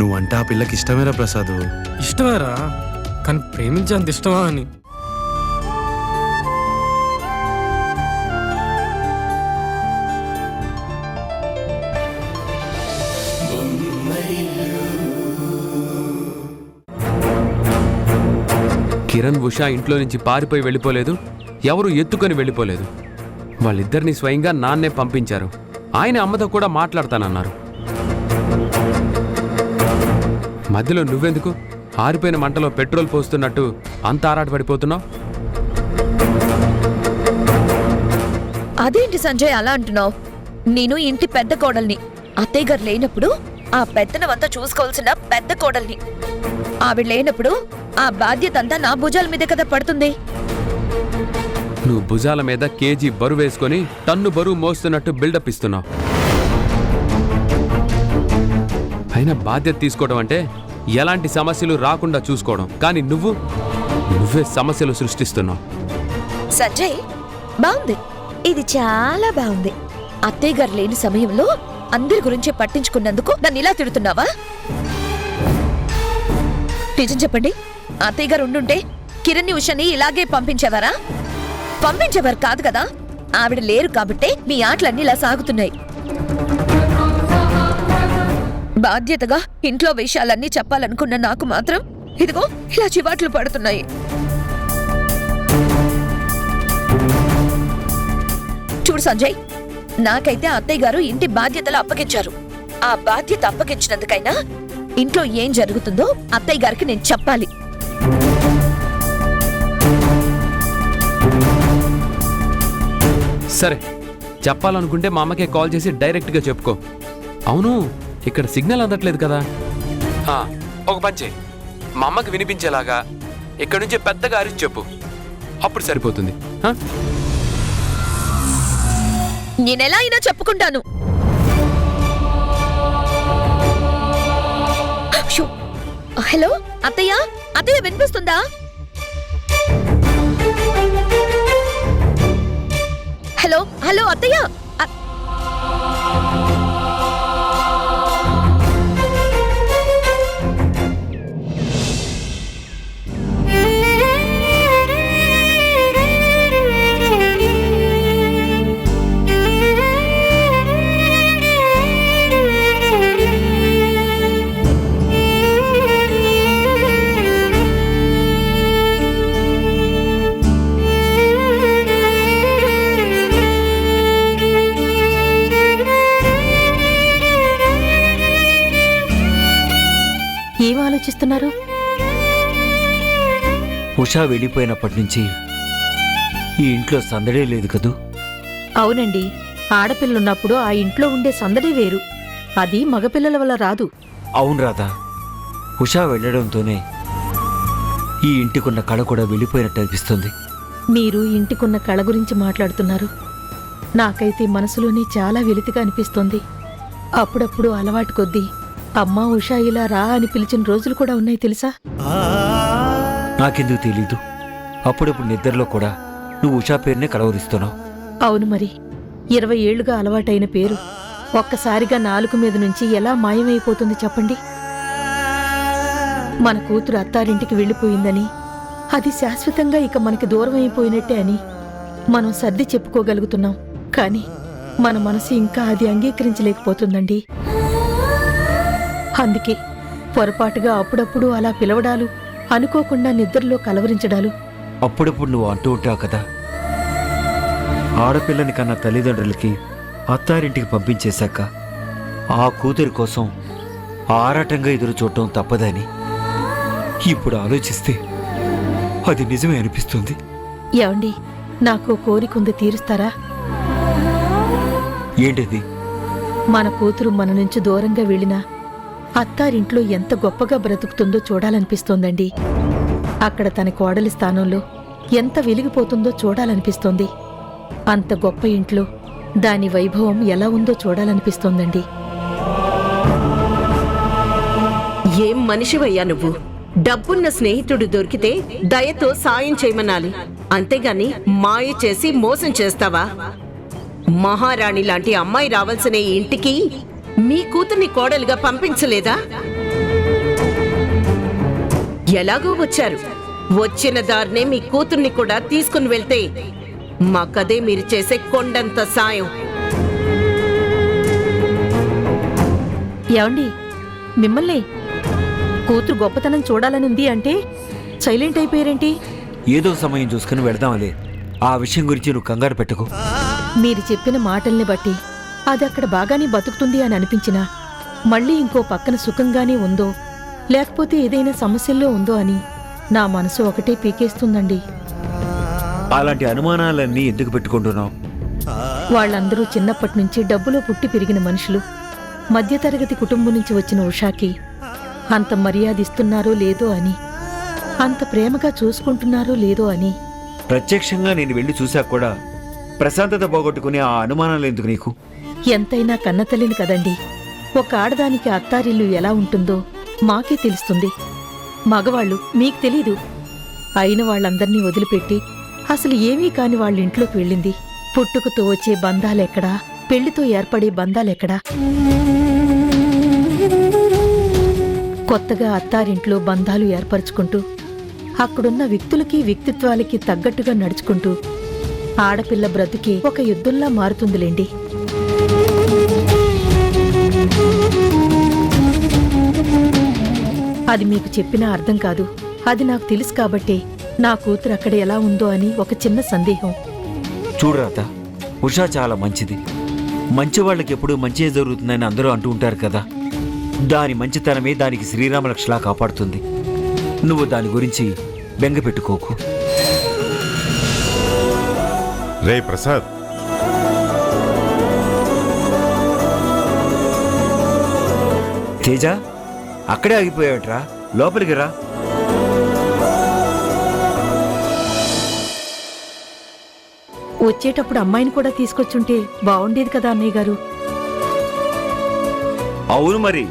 నువ్వంటే ఆ పిల్లకి ఇష్టమేరా ప్రసాద్? ఇష్టమేరా, కానీ ప్రేమించేంత ఇష్టమా అని. కిరణ్ ఉషా ఇంట్లో నుంచి పారిపోయి వెళ్ళిపోలేదు, ఎవరు ఎత్తుకొని వెళ్ళిపోలేదు. వాళ్ళిద్దరిని స్వయంగా నాన్నే పంపించారు. ఆయన అమ్మతో కూడా మాట్లాడతానన్నారు. మధ్యలో నువ్వెందుకు ఆరిపోయిన మంటలో పెట్రోల్ పోస్తున్నట్టు అంత ఆరాటపడిపోతున్నావు? అదేంటి సంజయ్ అలా అంటున్నావు? నేను ఇంటి పెద్ద కోడల్ని. అత్తయ్య గారు లేనప్పుడు ఆ పెత్తనమంతా చూసుకోవాల్సిన పెద్ద కోడల్ని. ఆవిడ లేనప్పుడు ఆ బాధ్యత అంతా నా భుజాల మీదే కదా పడుతుంది. నువ్వు భుజాల మీద కేజీ బరువు వేసుకొని టన్ను బరువు మోస్తున్నట్టు బిల్డప్ ఇస్తున్నావు. అయినా బాధ్యత తీసుకోవడం అంటే ఎలాంటి సమస్యలు రాకుండా చూసుకోవడం, కానీ నువ్వే సమస్యలు సృష్టిస్తున్నావు. సంజయ్ బాగుంది, ఇది చాలా బాగుంది. అత్తయ్య గారు లేని సమయంలో అందరి గురించి పట్టించుకున్నందుకు నన్ను ఇలా తిడుతున్నావా? నిజం చెప్పండి, అత్తయ్య గారు ఉండుంటే కిరణ్ ఉషని ఇలాగే పంపించేవారా? పంపించేవారు కాదు కదా. ఆవిడ లేరు కాబట్టే మీ ఆటలన్నీ ఇలా సాగుతున్నాయి. బాధ్యతగా ఇంట్లో విషయాలన్నీ చెప్పాలనుకున్న నాకు మాత్రం ఇదిగో ఇలా చివాట్లు పడుతున్నాయి. చూడు సంజయ్, నాకైతే అత్తయ్య గారు ఇంటి బాధ్యతలు అప్పగించారు. ఆ బాధ్యత అప్పగించినందుకైనా ఇంట్లో ఏం జరుగుతుందో అత్తయ్య గారికి నేను చెప్పాలి. సరే, చెప్పాలనుకుంటే మా అమ్మకే కాల్ చేసి డైరెక్ట్గా చెప్పుకో. అవును, ఇక్కడ సిగ్నల్ అందట్లేదు కదా. ఒక పని చేయి, మా అమ్మకి వినిపించేలాగా ఇక్కడి నుంచి పెద్దగా అరిచి చెప్పు, అప్పుడు సరిపోతుంది. నేనెలా అయినా చెప్పుకుంటాను. హలో అత్తయ్య, అత్తయ్య వినిపిస్తుందా? హలో హలో అత్తయ్య. ఏం ఆలోచిస్తున్నారు? ఉషా వెళ్ళిపోయినప్పటి నుంచి ఈ ఇంట్లో సందడే లేదు కదూ. అవునండి, ఆడపిల్లున్నప్పుడు ఆ ఇంట్లో ఉండే సందడి వేరు. అది మగపిల్లల వల్ల రాదు. అవును రాధా, ఉషా వెళ్ళడంతోనే ఈ ఇంటికున్న కళ కూడా వెళ్ళిపోయినట్టు అనిపిస్తుంది. మీరు ఇంటికున్న కళ గురించి మాట్లాడుతున్నారు. నాకైతే మనసులోనే చాలా వెలితిగా అనిపిస్తోంది. అప్పుడప్పుడు అలవాటు కొద్దీ అమ్మా ఉషా ఇలా రా అని పిలిచిన రోజులు కూడా ఉన్నాయి తెలుసా? నాకెందుకు తెలీదు, అప్పుడప్పుడు నిద్రలో కూడా నువ్వు ఉషా పేరునే కలవరిస్తున్నావు. అవును మరి, 20 ఏళ్లుగా అలవాటైన పేరు ఒక్కసారిగా నాలుక మీద నుంచి ఎలా మాయమైపోతుంది చెప్పండి? మన కూతురు అత్తారింటికి వెళ్ళిపోయిందని, అది శాశ్వతంగా ఇక మనకి దూరం అయిపోయినట్టే అని మనం సర్ది చెప్పుకోగలుగుతున్నాం. కానీ మన మనసు ఇంకా అది అంగీకరించలేకపోతుందండి. అందుకే పొరపాటుగా అప్పుడప్పుడు అలా పిలవడాలు, అనుకోకుండా నిద్రలో కలవరించడాలు. అప్పుడప్పుడు నువ్వు అంటూ ఉంటావు కదా, ఆడపిల్లని కన్నా తల్లిదండ్రులకి అత్తారింటికి పంపించేశాక ఆ కూతురి కోసం ఆరాటంగా ఎదురు చూడటం తప్పదని. ఇప్పుడు ఆలోచిస్తే అది నిజమే అనిపిస్తుంది. ఏమండి, నాకు కోరికుంది, తీరుస్తారా? ఏంటిది? మన కూతురు మన నుంచి దూరంగా వెళ్ళినా అత్తారింట్లో ఎంత గొప్పగా బ్రతుకుతుందో చూడాలనిపిస్తోందండి. అక్కడ తన కోడలి స్థానంలో ఎంత వెలిగిపోతుందో చూడాలనిపిస్తోంది. అంత గొప్ప ఇంట్లో దాని వైభవం ఎలా ఉందో చూడాలనిపిస్తోందండి. ఏం మనిషివయ్యా నువ్వు? డబ్బున్న స్నేహితుడు దొరికితే దయతో సాయం చేయమనాలి, అంతేగాని మాయ చేసి మోసం చేస్తావా? మహారాణి లాంటి అమ్మాయి రావాల్సిన ఇంటికి మీ కూతుర్ని కోడలుగా పంపించలేదా? ఎలాగో వచ్చారు. వచ్చిన దారినే మీ కూతుర్ని కూడా తీసుకుని వెళ్తే మాకదే మీరు చేసే కొండంత సాయం. ఏమండి, మిమ్మల్ని కూతురు గొప్పతనం చూడాలని ఉంది అంటే సైలెంట్ అయిపోయారేంటి? ఏదో సమయం చూసుకుని వెళదాంలే. ఆ విషయం గురించి నువ్వు కంగారు పెట్టుకో. మీరు చెప్పిన మాటల్ని బట్టి అది అక్కడ బాగానే బతుకుతుంది అని అనిపించినా మళ్ళీ ఇంకో పక్కన సుఖంగానే ఉందో లేకపోతే ఏదైనా సమస్యల్లో ఉందో అని నా మనసు ఒకటే పీకేస్తుందండి. అలాంటి అనుమానాలన్నీ ఎందుకు పెట్టుకుంటున్నావు? వాళ్ళందరూ చిన్నప్పటి నుంచి డబ్బులో పుట్టి పెరిగిన మనుషులు. మధ్యతరగతి కుటుంబం నుంచి వచ్చిన ఉషాకి అంత మర్యాద ఇస్తున్నారో లేదో అని, అంత ప్రేమగా చూసుకుంటున్నారో లేదో అని. ప్రత్యక్షంగా నేను వెళ్ళి చూశాక కూడా ప్రశాంతత పోగొట్టుకునే ఆ అనుమానాలు ఎందుకు నీకు? ఎంతైనా కన్నతల్లిని కదండి. ఒక ఆడదానికి అత్తారిల్లు ఎలా ఉంటుందో మాకే తెలుస్తుంది. మగవాళ్ళు మీకు తెలీదు. అయిన వాళ్ళందర్నీ వదిలిపెట్టి అసలు ఏమీ కాని వాళ్ళ ఇంట్లోకి వెళ్ళింది. పుట్టుకతో వచ్చే బంధాలెక్కడా, పెళ్లితో ఏర్పడే బంధాలెక్కడా? కొత్తగా అత్తారింట్లో బంధాలు ఏర్పరచుకుంటూ అక్కడున్న వ్యక్తులకి వ్యక్తిత్వాలకి తగ్గట్టుగా నడుచుకుంటూ ఆడపిల్ల బ్రతుకే ఒక యుద్ధంలా మారుతుందిలేండి. అది మీకు చెప్పినా అర్థం కాదు. అది నాకు తెలుసు కాబట్టే నా కూతురు అక్కడ ఎలా ఉందో అని ఒక చిన్న సందేహం. చూడరాత, ఉషా చాలా మంచిది. మంచి వాళ్ళకి ఎప్పుడూ మంచి జరుగుతుందని అందరూ అంటూ ఉంటారు కదా. దాని మంచితనమే దానికి శ్రీరామలక్ష్లా కాపాడుతుంది. నువ్వు దాని గురించి బెంగ పెట్టుకోకు. రే ప్రసాద్, తేజ, అక్కడే ఆగిపోయావట్రా? లోపలికి రా. వచ్చేటప్పుడు అమ్మాయిని కూడా తీసుకొచ్చుంటే బాగుండేది కదా అన్నయ్య గారు. అవును, మరి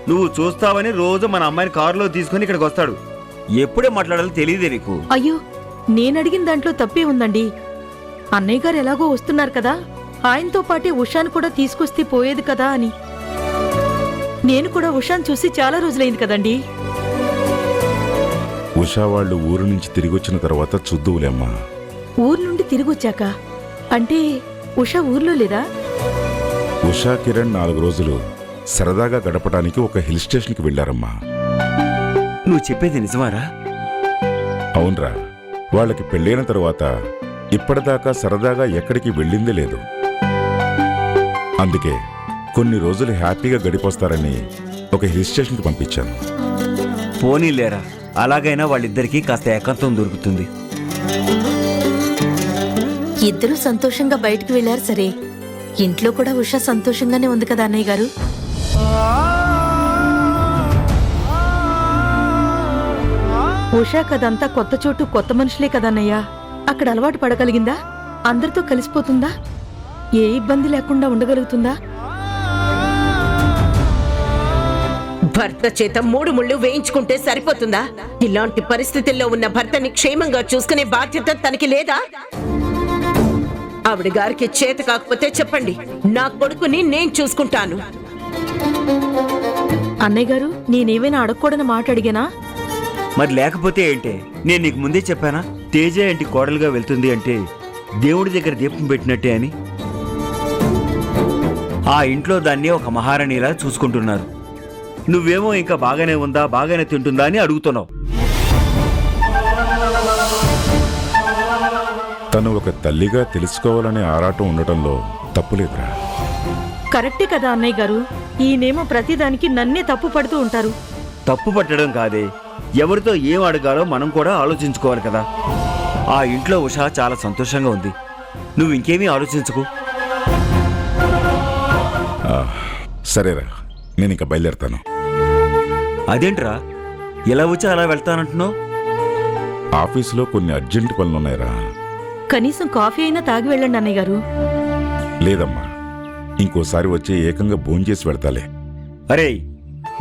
నువ్వు చూస్తావని రోజు మన అమ్మాయిని కారులో తీసుకుని ఇక్కడికి వస్తాడు. ఎప్పుడే మాట్లాడాలో తెలియదే నీకు? అయ్యో, నేనడిగిన దాంట్లో తప్పే ఉందండి. అన్నయ్య గారు ఎలాగో వస్తున్నారు కదా, ఆయనతో పాటే ఉషాను కూడా తీసుకొస్తే పోయేది కదా అని. నేను కూడా ఉషాను చూసి చాలా రోజులైంది కదండి. ఉషా వాళ్ళు ఊరు నుంచి తిరిగి వచ్చిన తర్వాత చూద్దువులేమ్మా. ఊరు నుండి తిరిగొచ్చాక అంటే ఉషా ఊర్లో లేదా? ఉషా కిరణ్ 4 రోజులు సరదాగా గడపడానికి ఒక హిల్ స్టేషన్కి వెళ్ళారమ్మా. నువ్వు చెప్పేది నిజమారా? అవునరా, వాళ్ళకి పెళ్ళైన తరువాత ఇప్పటిదాకా సరదాగా ఎక్కడికి వెళ్ళిందే లేదు. అందుకే కొన్ని రోజులు హ్యాపీగా గడిపొస్తారని ఒక హిల్ స్టేషన్కి పంపించాను. పోనీలేరా, అలాగైనా వాళ్ళిద్దరికీ కాస్త ఏకాంతం దొరుకుతుంది. ఇద్దరూ సంతోషంగా బయటికి వెళ్లారు సరే, ఇంట్లో కూడా ఉషా సంతోషంగానే ఉంది కదా అన్నయ్య గారు. ఉషా కదంతా కొత్త చోటు, కొత్త మనుషులే కదన్నయ్యా. అక్కడ అలవాటు పడగలిగిందా? అందరితో కలిసిపోతుందా? ఏ ఇబ్బంది లేకుండా ఉండగలుగుతుందా? భర్త చేత 3 ముళ్ళు వేయించుకుంటే సరిపోతుందా? ఇలాంటి పరిస్థితుల్లో ఉన్న భర్తని క్షేమంగా చూసుకునే బాధ్యత తనకి లేదా? ఆవిడ గారికి చేత కాకపోతే చెప్పండి, నా కొడుకుని నేను చూసుకుంటాను. అన్నయ్య గారు, నేనేమైనా అడగకూడని మాట అడిగానా? మరి లేకపోతే ఏంటే? నేను నీకు ముందే చెప్పానా, తేజ ఇంటి కోడలుగా వెళ్తుంది అంటే దేవుడి దగ్గర దీపం పెట్టినట్టే అని. ఆ ఇంట్లో దాన్ని ఒక మహారాణిలా చూసుకుంటున్నారు. నువ్వేమో ఇంకా బాగానే ఉందా, బాగానే తింటుందా అని అడుగుతున్నావు. తను ఒక తల్లిగా తెలుసుకోవాలనే ఆరాటం ఉండటంలో తప్పులేదురా. కరెక్టే కదా అన్నయ్య గారు. ఈయనేమో ప్రతిదానికి నన్నే తప్పు పడుతూ ఉంటారు. తప్పు పట్టడం కాదే, ఎవరితో ఏం అడగాలో మనం కూడా ఆలోచించుకోవాలి కదా. ఆ ఇంట్లో ఉషా చాలా సంతోషంగా ఉంది. నువ్వు ఇంకేమీ ఆలోచించుకో. సరేరా, నేను ఇంకా బయలుదేరతాను. అదేంట్రా, ఎలా వచ్చి అలా వెళ్తానంటున్నావు? ఆఫీసులో కొన్ని అర్జెంట్ పనులున్నాయిరా. కనీసం కాఫీ అయినా తాగి వెళ్ళండి అన్నయ్య గారు. లేదమ్మా, ఇంకోసారి వచ్చి ఏకంగా భోంచేసి వెళ్తాలే. అరే,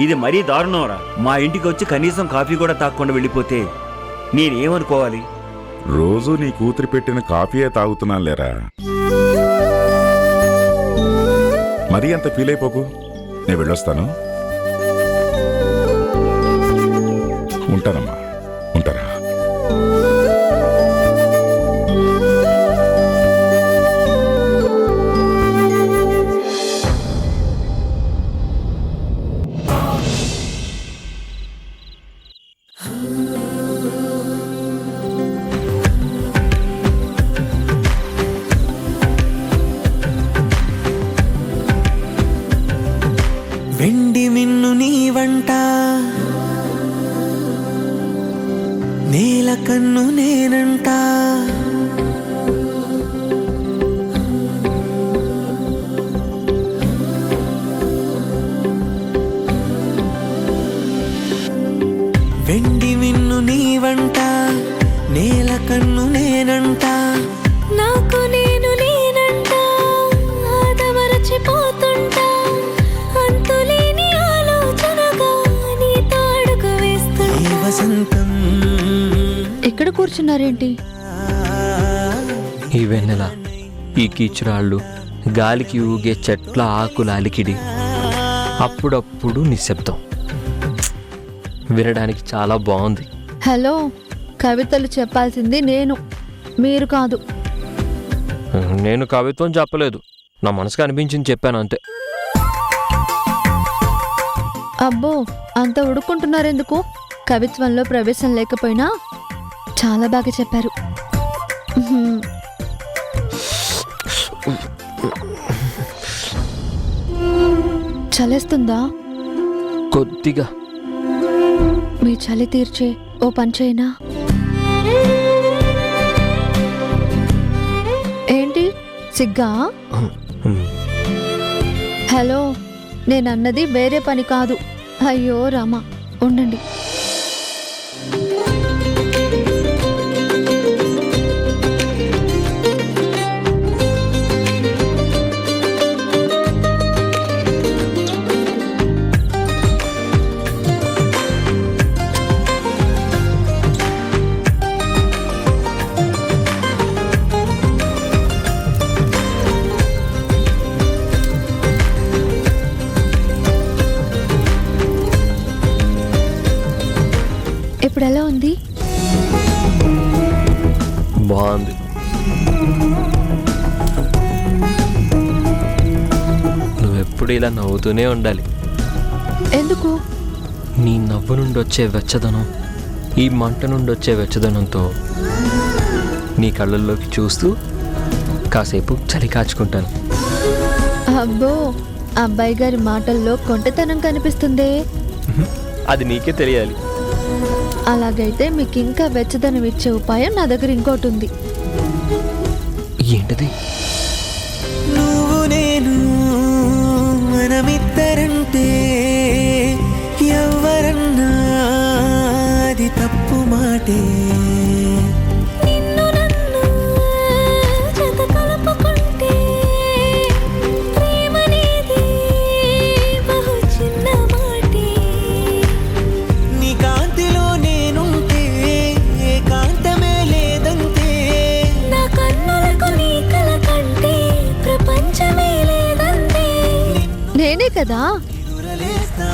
ఇది మరీ దారుణంరా. మా ఇంటికి వచ్చి కనీసం కాఫీ కూడా తాగకుండా వెళ్ళిపోతే నేనేమనుకోవాలి? రోజు నీ కూతురు పెట్టిన కాఫీయే తాగుతున్నాను లేరా. మరీ అంత ఫీల్ అయిపోకు. నేను వెళ్ళొస్తాను. ఉంటానమ్మా. నేల కన్ను నేనంట. వెండి మిన్ను నీవంట, నేల కన్ను నేనంట. నాకు నేను నేనంట, ఆదమరచిపోతుంటా. అంతులేని ఆలోచనగా నీతో అడుగు వేస్తుంటా. ఈ వసంతం ఎక్కడ కూర్చున్నారేంటి? ఈ వెన్నెల, ఈ కీచురాళ్ళు, గాలికి ఊగే చెట్ల ఆకుల అలికిడి, అప్పుడప్పుడు నిశ్శబ్దం వినడానికి చాలా బాగుంది. హలో, కవితలు చెప్పాల్సింది నేను, మీరు కాదు. నేను కవిత్వం చెప్పలేదు, నా మనసుకు అనిపించింది చెప్పాను అంతే. అబ్బో, అంత ఉడుక్కుంటున్నారెందుకు? కవిత్వంలో ప్రవేశం లేకపోయినా చాలా బాగా చెప్పారు. చలేస్తుందా? కొద్దిగా. మీ చలి తీర్చే ఓ పంచైనా. ఏంటి సిగ్గా? హలో, నేనన్నది వేరే పని కాదు. అయ్యో రామా, ఉండండి. ఇప్పుడు ఎలా ఉంది? బాగుంది. నువ్వెప్పుడు ఇలా నవ్వుతూనే ఉండాలి. ఎందుకు? నీ నవ్వు నుండి వచ్చే వెచ్చదనం, ఈ మంట నుండి వచ్చే వెచ్చదనంతో నీ కళ్ళల్లోకి చూస్తూ కాసేపు చలి కాచుకుంటాను. అబ్బో, అబ్బాయి గారి మాటల్లో కొంటెతనం కనిపిస్తుందే. అది నీకే తెలియాలి. అలాగైతే మీకు ఇంకా వెచ్చదనం ఇచ్చే ఉపాయం నా దగ్గర ఇంకోటి ఉంది. ఏంటిది? నువ్వు నేను మనమిద్దరంటే ఎవరన్నా అది తప్పు మాటే. నిన్ను నన్ను జత కలుపుకుంటే ప్రేమనేది బహు చిన్న మాటే. నీ కాంతిలో నేనుంటే కాంతమే లేదంతే. నా కన్నులకు నీ కల కంటే ప్రపంచమే లేదంతే. నేనే కదా. ఎదురలేస్తా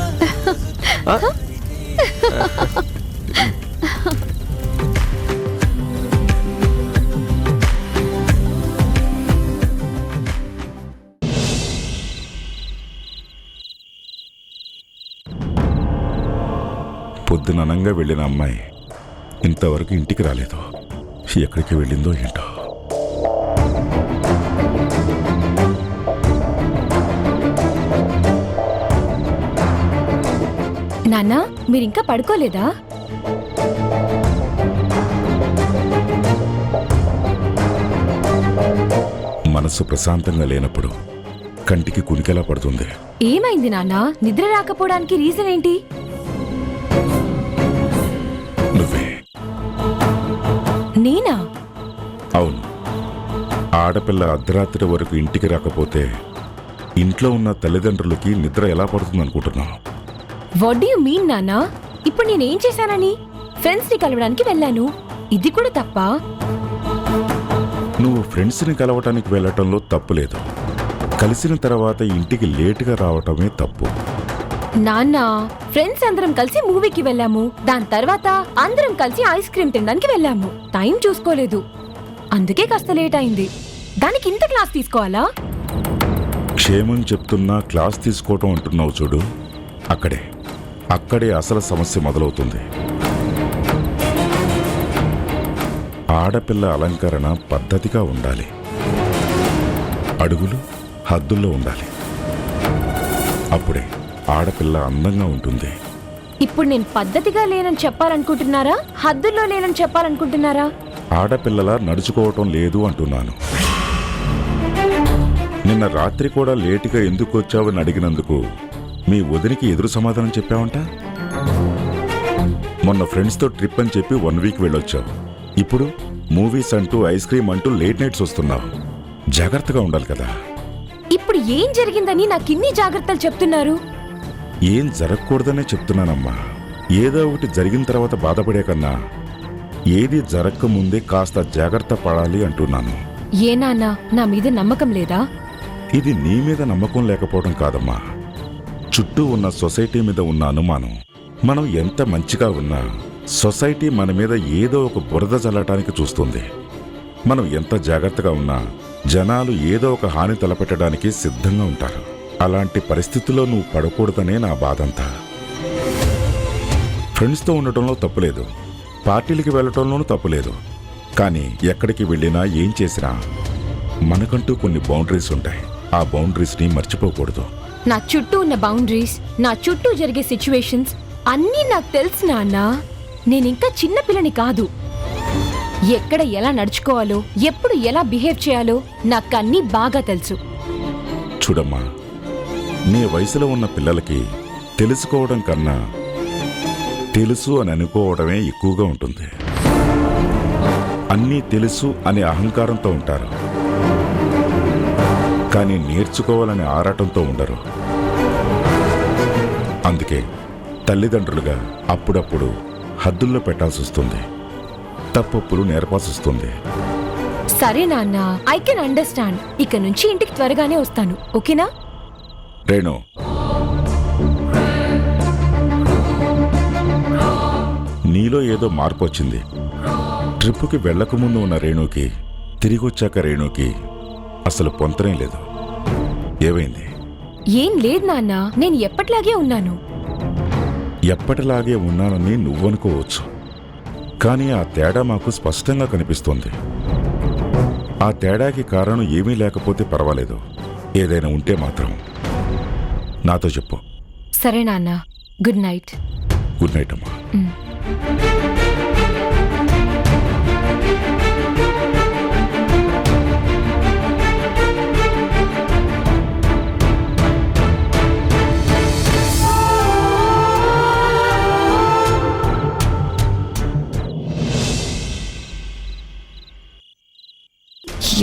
పొద్దుననంగా వెళ్ళిన అమ్మాయి ఇంతవరకు ఇంటికి రాలేదు. ఎక్కడికి వెళ్ళిందో ఏంటో. నాన్న, మీరింకా పడుకోలేదా? మనసు ప్రశాంతంగా లేనప్పుడు కంటికి కునికెలా పడుతుంది. ఏమైంది నాన్న? నిద్ర రాకపోవడానికి రీజన్ ఏంటి? నువ్వే. నేనా? అవును. ఆడపిల్ల అర్ధరాత్రి వరకు ఇంటికి రాకపోతే ఇంట్లో ఉన్న తల్లిదండ్రులకి నిద్ర ఎలా పడుతుంది అనుకుంటున్నావు? వాట్ డు యు మీన్ నాన్న? ఇప్పుడు నేనేం చేశానని? ఫ్రెండ్స్ ని కలవడానికి వెళ్ళాను, ఇది కూడా తప్పా? నువ్వు ఫ్రెండ్స్ని కలవటానికి వెళ్ళటంలో తప్పు లేదు. కలిసిన తర్వాత ఇంటికి లేటుగా రావటమే తప్పు. నాన్న, ఫ్రెండ్స్ అందరం కలిసి మూవీకి వెళ్ళాము. దాని తర్వాత అందరం కలిసి ఐస్ క్రీమ్ తినడానికి వెళ్ళాము. టైం చూసుకోలేదు, అందుకే కాస్త లేట్ అయింది. దానికి ఇంత క్లాస్ తీసుకోవాలా? క్షేమం చెప్తున్నా క్లాస్ తీసుకోవటం అంటున్నావు చూడు, అక్కడే అసలు సమస్య మొదలవుతుంది. ఆడపిల్ల అలంకరణ పద్ధతిగా ఉండాలి. అడుగులు హద్దుల్లో ఉండాలి. అప్పుడే ఆడపిల్ల అందంగా ఉంటుంది, ఇప్పుడు నేను పద్ధతిగా లేనని చెప్పాలనుకుంటున్నారా, హద్దుల్లో లేనని చెప్పాలనుకుంటున్నారా? ఆడపిల్లలా నడుచుకోవటం లేదు అంటున్నాను. నిన్న రాత్రి కూడా లేటుగా ఎందుకు వచ్చావని అడిగినందుకు మీ వదినికి ఎదురు సమాధానం చెప్పావంట. మొన్న ఫ్రెండ్స్తో ట్రిప్ అని చెప్పి 1 వీక్ వెళ్ళొచ్చావు. ఇప్పుడు మూవీస్ అంటూ ఐస్ క్రీమ్ అంటూ లేట్ నైట్స్ వస్తున్నావు. జాగ్రత్తగా ఉండాలి కదా. ఇప్పుడు ఏం జరిగిందని నాకు ఇన్ని జాగ్రత్తలు చెప్తున్నారు? ఏం జరగకూడదనే చెప్తున్నానమ్మా. ఏదో ఒకటి జరిగిన తర్వాత బాధపడే కన్నా ఏది జరగక ముందే కాస్త జాగ్రత్త పడాలి అంటున్నాను. ఏ నాన్న, నా మీద నమ్మకం లేదా? ఇది నీ మీద నమ్మకం లేకపోవడం కాదమ్మా, చుట్టూ ఉన్న సొసైటీ మీద ఉన్న అనుమానం. మనం ఎంత మంచిగా ఉన్నా సొసైటీ మన మీద ఏదో ఒక బురద చల్లటానికి చూస్తుంది. మనం ఎంత జాగ్రత్తగా ఉన్నా జనాలు ఏదో ఒక హాని తలపెట్టడానికి సిద్ధంగా ఉంటారు. అలాంటి పరిస్థితుల్లో నువ్వు పడకూడదనే నా బాధంతా. ఫ్రెండ్స్తో ఉండటంలో తప్పులేదు, పార్టీలకి వెళ్ళటంలోనూ తప్పులేదు. కానీ ఎక్కడికి వెళ్ళినా ఏం చేసినా మనకంటూ కొన్ని బౌండరీస్ ఉంటాయి. ఆ బౌండరీస్ని మర్చిపోకూడదు. నా చుట్టూ ఉన్న బౌండరీస్, నా చుట్టూ జరిగే సిచ్యువేషన్స్ అన్నీ నాకు తెలుసు నాన్న. నేనింకా చిన్నపిల్లని కాదు. ఎక్కడ ఎలా నడుచుకోవాలో, ఎప్పుడు ఎలా బిహేవ్ చేయాలో నాకన్నీ బాగా తెలుసు. చూడమ్మా, నీ వయసులో ఉన్న పిల్లలకి తెలుసుకోవడం కన్నా తెలుసు అని అనుకోవడమే ఎక్కువగా ఉంటుంది. అన్నీ తెలుసు అనే అహంకారంతో ఉంటారు, కానీ నేర్చుకోవాలనే ఆరాటంతో ఉండరు. అందుకే తల్లిదండ్రులుగా అప్పుడప్పుడు హద్దుల్లో పెట్టాల్సి వస్తుంది, తప్పొప్పులు నేర్పాల్సి వస్తుంది. సరే నాన్న, ఐ కెన్ అండర్స్టాండ్. ఇక నుంచి ఇంటికి త్వరగానే వస్తాను, ఓకేనా? రేణు, నీలో ఏదో మార్పు వచ్చింది. ట్రిప్పుకి వెళ్లకముందు ఉన్న రేణుకి, తిరిగొచ్చాక రేణుకి అసలు పొంతనే లేదు. ఏమైంది? ఏం లేదు నాన్న, నేను ఎప్పట్లాగే ఉన్నాను. ఎప్పటిలాగే ఉన్నానని నువ్వనుకోవచ్చు, కానీ ఆ తేడా మాకు స్పష్టంగా కనిపిస్తోంది. ఆ తేడాకి కారణం ఏమీ లేకపోతే పర్వాలేదు, ఏదైనా ఉంటే మాత్రం నాతో చెప్పు. సరే నాన్న, గుడ్ నైట్. గుడ్ నైట్ అమ్మా.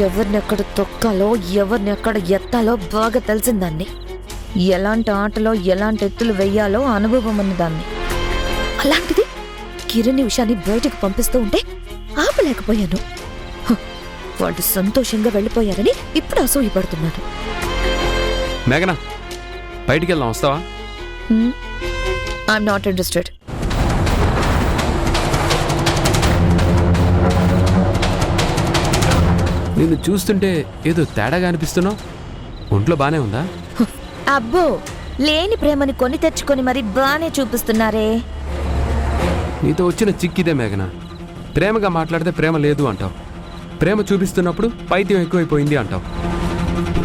ఎవరినెక్కడ తొక్కాలో, ఎవరినెక్కడ ఎత్తాలో బాగా తెలిసిందాన్ని. ఎలాంటి ఆటలో ఎలాంటి ఎత్తులు వెయ్యాలో అనుభవం ఉన్నదాన్ని. అలాంటిది కిరణ్ విషయాన్ని బయటకు పంపిస్తూ ఉంటే ఆపలేకపోయాను. వాళ్ళు సంతోషంగా వెళ్ళిపోయారని ఇప్పుడు అసూయపడుతున్నాను. మేఘనా, బయటికి వెళ్దాం, వస్తావా? I'm not interested. నిన్ను చూస్తుంటే ఏదో తేడాగా అనిపిస్తున్నావు. ఒంట్లో బానే ఉందా? అబ్బో, లేని ప్రేమని కొని తెచ్చుకొని మరి బానే చూపిస్తున్నారే. నీతో వచ్చిన చిక్కిదే మేఘనా. ప్రేమగా మాట్లాడితే ప్రేమ లేదు అంటావు, ప్రేమ చూపిస్తున్నప్పుడు పైత్యం ఎక్కువైపోయింది అంటావు.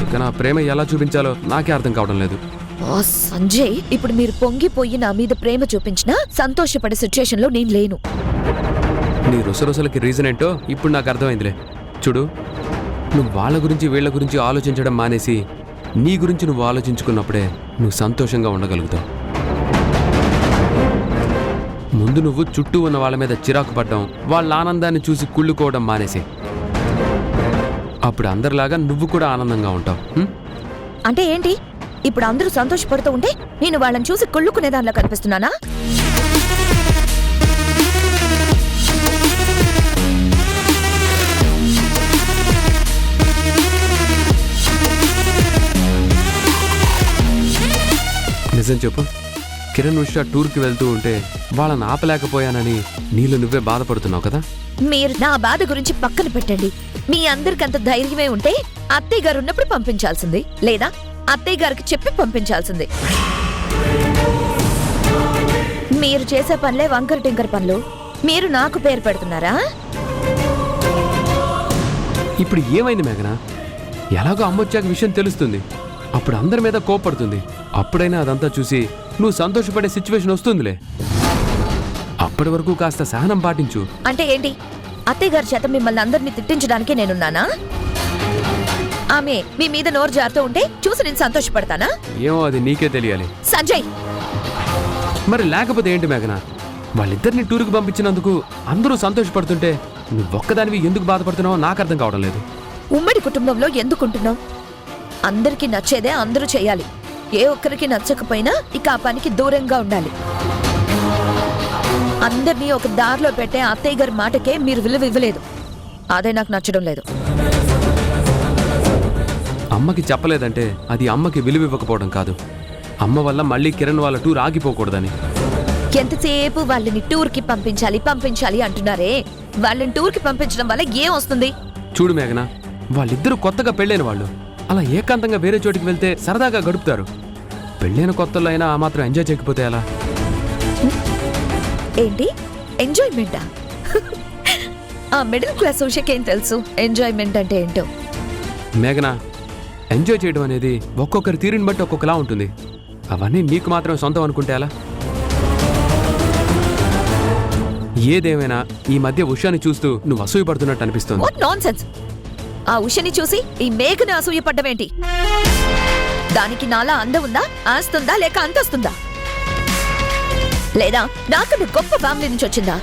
ఇక నా ప్రేమ ఎలా చూపించాలో నాకే అర్థం కావడం లేదు. ఓ సంజయ్, ఇప్పుడు మీరు పొంగిపోయి నా మీద ప్రేమ చూపించినా సంతోషపడే సిచ్యుయేషన్లో నేను లేను. నీ రుసరుసలకి రీజన్ ఏంటో ఇప్పుడు నాకు అర్థమైందిలే. చూడు, నువ్వు వాళ్ళ గురించి వీళ్ళ గురించి ఆలోచించడం మానేసి నీ గురించి నువ్వు ఆలోచించుకున్నప్పుడే నువ్వు సంతోషంగా ఉండగలుగుతావు. ముందు నువ్వు చుట్టూ ఉన్న వాళ్ళ మీద చిరాకు పడ్డం, వాళ్ళ ఆనందాన్ని చూసి కుళ్ళుకోవడం మానేసి, అప్పుడు అందరిలాగా నువ్వు కూడా ఆనందంగా ఉంటావు. అంటే ఏంటి? ఇప్పుడు అందరూ సంతోషపడుతూ ఉంటే నేను వాళ్ళని చూసి కుళ్ళుకునే దానిలో కనిపిస్తున్నానా? నిజం చెప్పు, కిరణ్ ఉషా టూర్కి వెళ్తూ ఉంటే వాళ్ళని ఆపలేకపోయానని నీళ్ళు నువ్వే బాధపడుతున్నావు కదా? మీరు నా బాధ గురించి పక్కన పెట్టండి. మీ అందరికంత ధైర్యమే ఉంటే అత్తయ్య గారు ఉన్నప్పుడు పంపించాల్సింది, లేదా అత్తయ్య గారికి చెప్పి పంపించాల్సింది. మీరు చేసే పనులే వంకర టింకర పనులు. మీరు నాకు పేరు పెడుతున్నారా? ఇప్పుడు ఏమైంది మేఘనా? ఎలాగో అమ్మొచ్చాక విషయం తెలుస్తుంది, అప్పుడు అందరి మీద కోపడుతుంది. అప్పుడైనా అదంతా చూసి నువ్వు సంతోషపడే సిచ్యువేషన్ వస్తుందిలే. అప్పటి వరకు కాస్త సహనం పాటించు. అంటే ఏంటి? అత్తయ్య గారి చేత మిమ్మల్ని అందరినీ తిట్టించడానికే నేనున్నానా? ఆమె మీ మీద నోరు జారుతూ ఉంటే చూసి నేను సంతోషపడతానా? ఏమో అది నీకే తెలియాలి. సంజయ్, మరి లేకపోతే ఏంటి మేఘన? వాళ్ళిద్దరిని టూరుకు పంపించినందుకు అందరూ సంతోషపడుతుంటే నువ్వొక్కదానివి ఎందుకు బాధపడుతున్నావో నాకు అర్థం కావడం లేదు. ఉమ్మడి కుటుంబంలో ఎందుకుంటున్నావు? అందరికీ నచ్చేదే అందరూ చేయాలి. ఏ ఒక్కరికి నచ్చకపోయినా ఇక ఆ పనికి దూరంగా ఉండాలి. అందరినీ ఒక దారిలో పెట్టే అత్తయ్య గారి మాటకే మీరు విలువ ఇవ్వలేదు. అదే నాకు నచ్చడం లేదు. అమ్మకి చెప్పలేదంటే అది అమ్మకి విలువ ఇవ్వకపోవడం కాదు, అమ్మ వల్ల మళ్ళీ కిరణ్ వాళ్ళ టూర్ ఆగిపోకూడదని. ఎంతసేపు వాళ్ళని టూర్కి పంపించాలి అంటున్నారే, వాళ్ళని టూర్కి పంపించడం వల్ల ఏం వస్తుంది? చూడు మేఘన, వాళ్ళిద్దరూ కొత్తగా పెళ్ళైన వాళ్ళు. అలా ఏకాంతంగా వేరే చోటికి వెళ్తే సరదాగా గడుపుతారు. పెళ్ళైన కొత్తలో అయినా ఆ మాత్రం ఎంజాయ్ చేయకపోతే ఎలా? ఏంటి ఎంజాయ్మెంటా? ఆ మిడిల్ క్లాస్ ఉషకేం తెలుసు ఎంజాయ్మెంట్ అంటే ఏంటో? మేఘన, ఎంజాయ్ చేయడం అనేది ఒక్కొక్కరి తీరుని బట్టి ఒక్కొక్కలా ఉంటుంది. అవన్నీ నీకు మాత్రం సొంతం అనుకుంటే ఎలా? ఏదేమైనా ఈ మధ్య ఉషాని చూస్తూ నువ్వు అసూయపడుతున్నట్టు అనిపిస్తుంది. What nonsense! ఆ ఉషని చూసి ఈ మేఘని అసూయపడ్డమేంటి? దానికి నాలా అందం ఉందా, ఆస్తుందా, లేక అంతస్తుందా? లేదా నాకన్నా గొప్ప ఫ్యామిలీ నుంచి వచ్చిందా?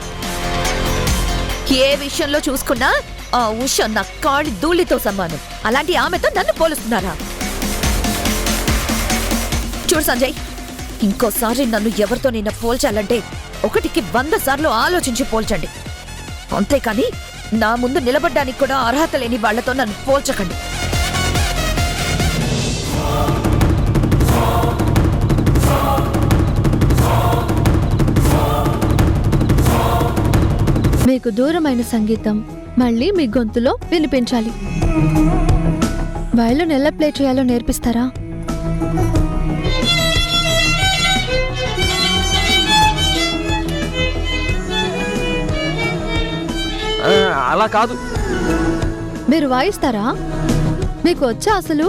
ఏ విషయంలో చూసుకున్నా ఆ ఉష నా కాళ్ళి ధూళితో సమానం. అలాంటి ఆమెతో నన్ను పోలుస్తున్నారా? చూడు సంజయ్, ఇంకోసారి నన్ను ఎవరితో నిన్న పోల్చాలంటే 1కి 100 సార్లు ఆలోచించి పోల్చండి. అంతేకాని నా ముందు నిలబడ్డానికి కూడా అర్హత లేని వాళ్లతో నన్ను పోల్చకండి. మీకు దూరమైన సంగీతం మళ్ళీ మీ గొంతులో వినిపించాలి. వైలిన్ ఎలా ప్లే చేయాలో నేర్పిస్తారా? అలా కాదు. మీరు వాయిస్తారా? మీకు వచ్చా అసలు?